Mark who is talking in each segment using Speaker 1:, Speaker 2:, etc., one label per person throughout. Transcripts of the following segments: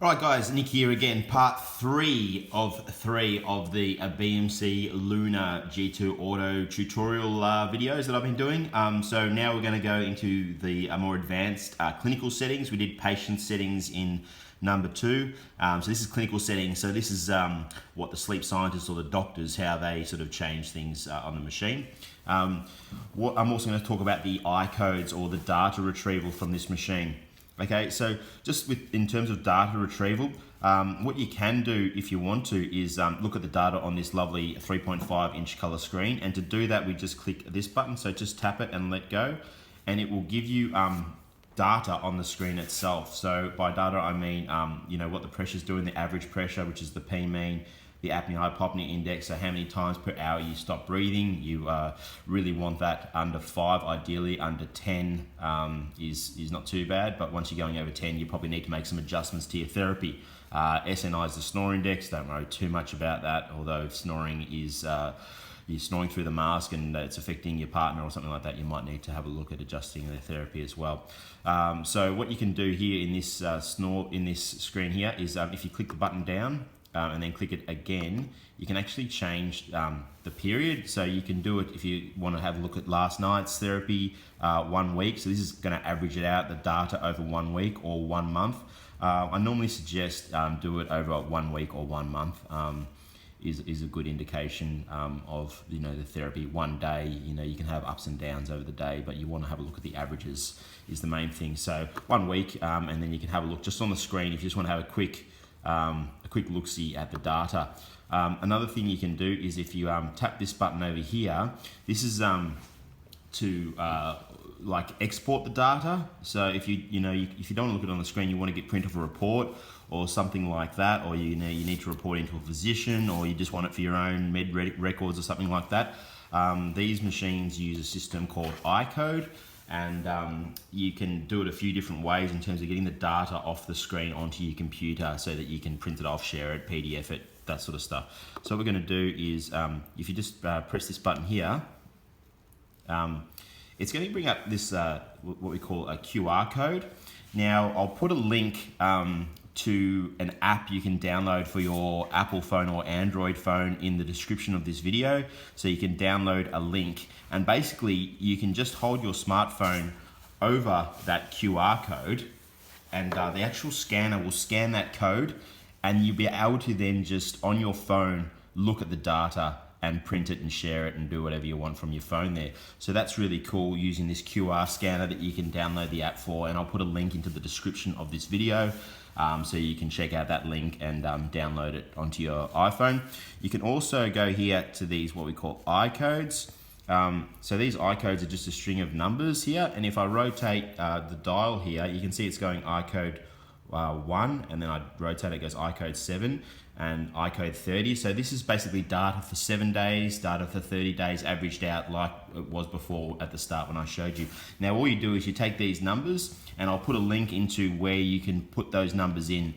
Speaker 1: Alright guys, Nick here again, part 3 of the BMC Luna G2 Auto tutorial videos that I've been doing. So now we're going to go into the more advanced clinical settings. We did patient settings in number 2. So this is clinical settings. So this is what the sleep scientists or the doctors, how they sort of change things on the machine. I'm also going to talk about the ICODEs or the data retrieval from this machine. Okay, so just in terms of data retrieval, what you can do if you want to is look at the data on this lovely 3.5 inch color screen, and to do that we just click this button, so just tap it and let go, and it will give you data on the screen itself. So by data I mean you know, what the pressure's doing, the average pressure, which is the P mean, the apnea-hypopnea index, so how many times per hour you stop breathing. You really want that under 5, ideally under 10 is not too bad, but once you're going over 10 you probably need to make some adjustments to your therapy. SNI is the snore index, don't worry too much about that, although if snoring is you're snoring through the mask and it's affecting your partner or something like that, you might need to have a look at adjusting their therapy as well. So what you can do here in this screen here is if you click the button down, and then click it again, you can actually change the period. So you can do it if you want to have a look at last night's therapy, 1 week. So this is going to average it out, the data over 1 week or 1 month. I normally suggest do it over 1 week or 1 month. Is a good indication of, you know, the therapy. 1 day, you know, you can have ups and downs over the day, but you want to have a look at the averages is the main thing. So 1 week, and then you can have a look just on the screen if you just want to have a quick look-see at the data. Another thing you can do is if you tap this button over here, this is to like export the data. So if you if you don't want to look at it on the screen, you want to get print of a report or something like that, or you need to report into a physician, or you just want it for your own med records or something like that. These machines use a system called ICODE. And you can do it a few different ways in terms of getting the data off the screen onto your computer so that you can print it off, share it, PDF it, that sort of stuff. So what we're going to do is, if you just press this button here, it's going to bring up this, what we call a QR code. Now, I'll put a link to an app you can download for your Apple phone or Android phone in the description of this video. So you can download a link, and basically you can just hold your smartphone over that QR code, and the actual scanner will scan that code, and you'll be able to then just on your phone look at the data and print it and share it and do whatever you want from your phone there. So that's really cool, using this QR scanner that you can download the app for, and I'll put a link into the description of this video. So you can check out that link and download it onto your iPhone. You can also go here to these what we call ICODEs. So these ICODEs are just a string of numbers here, and if I rotate the dial here, you can see it's going ICODE 1, and then I rotate it goes ICODE 7 and ICODE 30. So this is basically data for 7 days, data for 30 days averaged out like it was before at the start when I showed you. Now all you do is you take these numbers, and I'll put a link into where you can put those numbers in.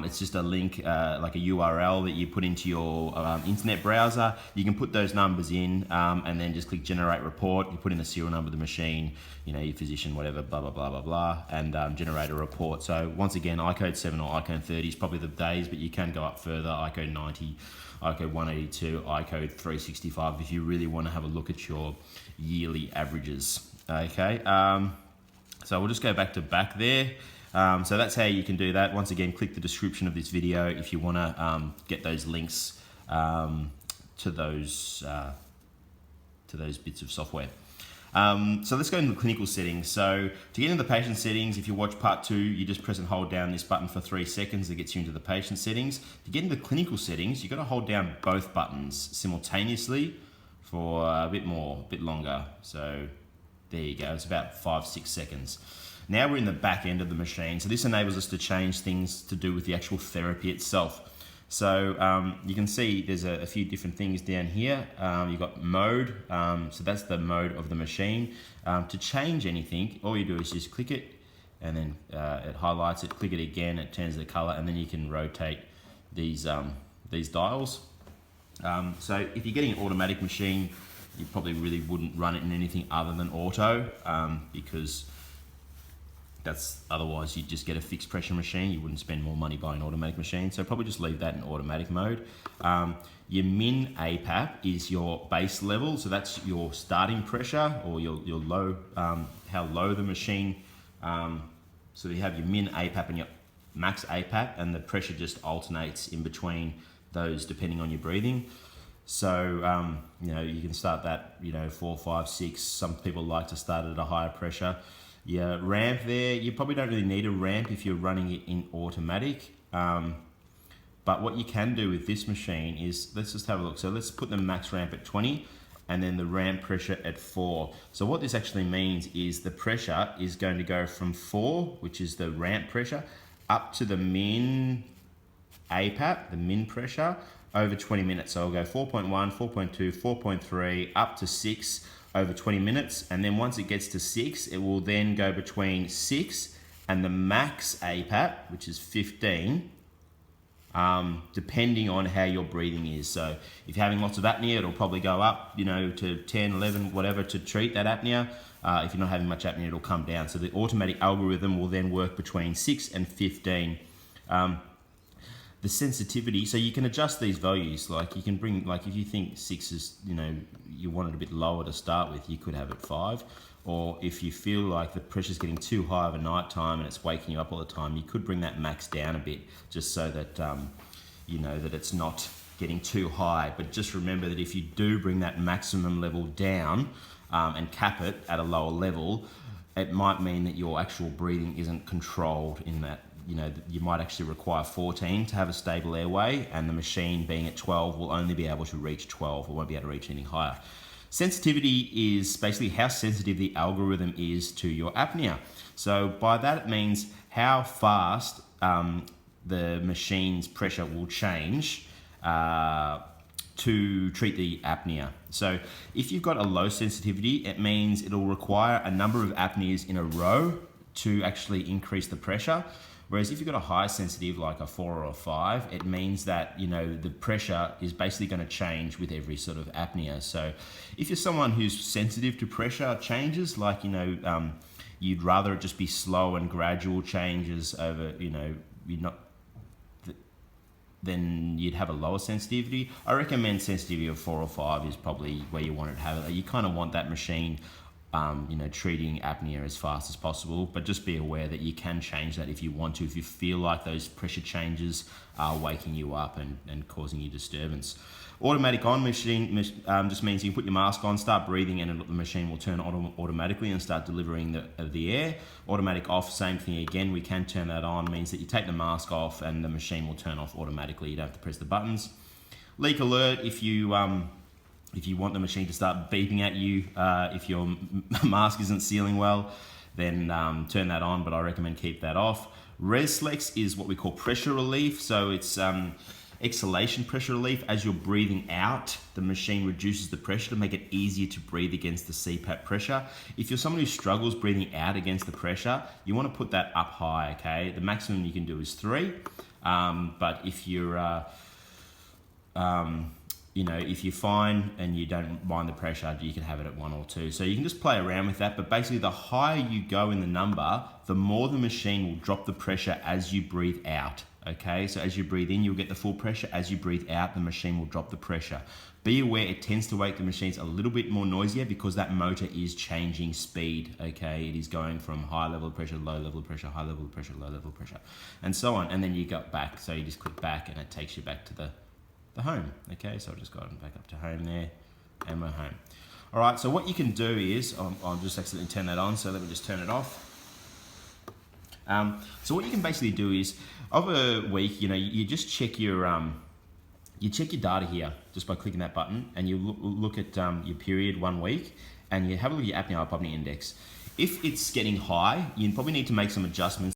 Speaker 1: It's just a link, like a URL that you put into your internet browser. You can put those numbers in, and then just click generate report. You put in the serial number of the machine, you know, your physician, whatever, blah, blah, blah, blah, blah, and generate a report. So once again, ICODE 7 or ICODE 30 is probably the days, but you can go up further, ICODE 90, ICODE 182, ICODE 365, if you really want to have a look at your yearly averages. Okay, so we'll just go back to back there. So that's how you can do that. Once again, click the description of this video if you want to get those links to those bits of software. So let's go into the clinical settings. So to get into the patient settings, if you watch part 2, you just press and hold down this button for 3 seconds. That gets you into the patient settings. To get into clinical settings, you've got to hold down both buttons simultaneously for a bit longer. So there you go. It's about 5-6 seconds. Now we're in the back end of the machine, so this enables us to change things to do with the actual therapy itself. So you can see there's a few different things down here. You've got mode, so that's the mode of the machine. To change anything, all you do is just click it, and then it highlights it, click it again, it turns the color, and then you can rotate these dials. So if you're getting an automatic machine, you probably really wouldn't run it in anything other than auto, because Otherwise you'd just get a fixed pressure machine. You wouldn't spend more money buying an automatic machine. So probably just leave that in automatic mode. Your min Apap is your base level. So that's your starting pressure or your low, how low the machine. So you have your min Apap and your max Apap, and the pressure just alternates in between those depending on your breathing. So, you can start that, 4, 5, 6. Some people like to start at a higher pressure. Your ramp there, you probably don't really need a ramp if you're running it in automatic. But what you can do with this machine is, let's just have a look. So let's put the max ramp at 20 and then the ramp pressure at 4. So what this actually means is the pressure is going to go from 4, which is the ramp pressure, up to the min Apap, the min pressure, over 20 minutes. So I'll go 4.1, 4.2, 4.3, up to 6 over 20 minutes. And then once it gets to 6, it will then go between 6 and the max Apap, which is 15, depending on how your breathing is. So if you're having lots of apnea, it'll probably go up, to 10, 11, whatever, to treat that apnea. If you're not having much apnea, it'll come down. So the automatic algorithm will then work between 6 and 15. The sensitivity, so you can adjust these values. Like you can bring, like if you think 6 is, you want it a bit lower to start with, you could have it 5. Or if you feel like the pressure's getting too high over night time and it's waking you up all the time, you could bring that max down a bit, just so that, that it's not getting too high. But just remember that if you do bring that maximum level down and cap it at a lower level, it might mean that your actual breathing isn't controlled in that. You might actually require 14 to have a stable airway, and the machine being at 12 will only be able to reach 12. It won't be able to reach any higher. Sensitivity is basically how sensitive the algorithm is to your apnea. So by that it means how fast the machine's pressure will change to treat the apnea. So if you've got a low sensitivity, it means it'll require a number of apneas in a row to actually increase the pressure. Whereas if you've got a high sensitive, like a 4 or a 5, it means that, the pressure is basically going to change with every sort of apnea. So if you're someone who's sensitive to pressure changes, like, you'd rather it just be slow and gradual changes over, then you'd have a lower sensitivity. I recommend sensitivity of 4 or 5 is probably where you want it to have it. You kind of want that machine treating apnea as fast as possible, but just be aware that you can change that if you want to, if you feel like those pressure changes are waking you up and causing you disturbance. Automatic on machine just means you can put your mask on, start breathing, and the machine will turn on automatically and start delivering the air. Automatic off, same thing again, we can turn that on, means that you take the mask off and the machine will turn off automatically. You don't have to press the buttons. Leak alert, if you want the machine to start beeping at you, if your mask isn't sealing well, then turn that on, but I recommend keep that off. Reslex is what we call pressure relief. So it's exhalation pressure relief. As you're breathing out, the machine reduces the pressure to make it easier to breathe against the CPAP pressure. If you're someone who struggles breathing out against the pressure, you want to put that up high, okay? The maximum you can do is 3, but if you're if you're fine and you don't mind the pressure, you can have it at 1 or 2. So you can just play around with that, but basically the higher you go in the number, the more the machine will drop the pressure as you breathe out, okay? So as you breathe in, you'll get the full pressure. As you breathe out, the machine will drop the pressure. Be aware it tends to make the machines a little bit more noisier because that motor is changing speed, okay? It is going from high level of pressure, low level of pressure, high level of pressure, low level of pressure, and so on. And then you go back, so you just click back and it takes you back to the home. Okay, so I'll just go back up to home there, and we're home. All right, so what you can do is, I'll just accidentally turn that on, so let me just turn it off. So what you can basically do is, over a week, you just check your data here just by clicking that button, and you look at your period 1 week, and you have a look at your apnea-hypopnea index. If it's getting high, you probably need to make some adjustments